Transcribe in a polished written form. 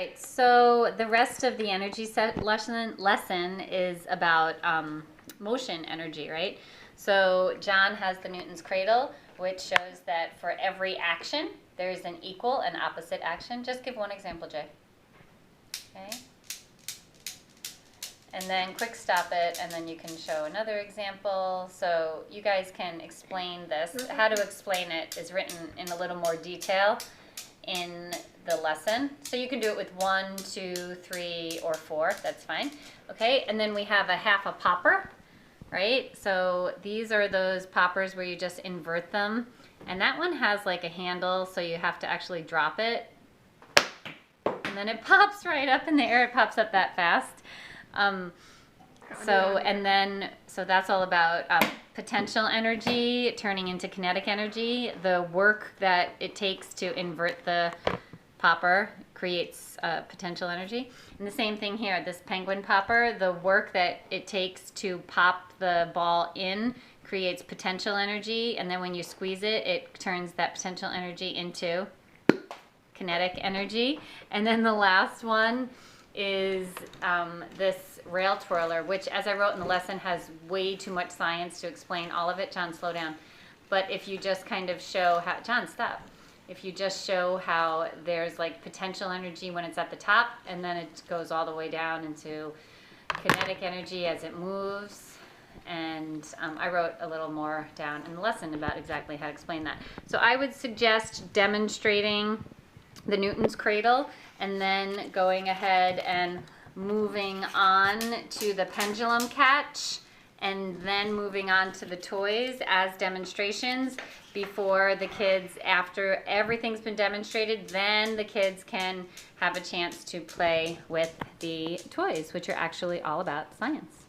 right, so the rest of the energy set lesson is about motion energy, right? So John has the Newton's cradle, which shows that for every action, there's an equal and opposite action. Just give one example, Jay. Okay. And then quick stop it, and then you can show another example. So you guys can explain this. How to explain it is written in a little more detail in the lesson. So you can do it with 1, 2, 3, or 4. That's fine. Okay, and then we have a half a popper, right? So these are those poppers where you just invert them. And that one has like a handle, so you have to actually drop it. And then it pops right up in the air. It pops up that fast. So that's all about potential energy turning into kinetic energy. The work that it takes to invert the popper creates potential energy. And the same thing here, this penguin popper, the work that it takes to pop the ball in creates potential energy. And then when you squeeze it, it turns that potential energy into kinetic energy. And then the last one is this rail twirler, which, as I wrote in the lesson, has way too much science to explain all of it. John, slow down. But if you just kind of show how, John, stop. If you just show how there's like potential energy when it's at the top, and then it goes all the way down into kinetic energy as it moves. And I wrote a little more down in the lesson about exactly how to explain that. So I would suggest demonstrating the Newton's cradle, and then going ahead and moving on to the pendulum catch, and then moving on to the toys as demonstrations before the kids, after everything's been demonstrated, then the kids can have a chance to play with the toys, which are actually all about science.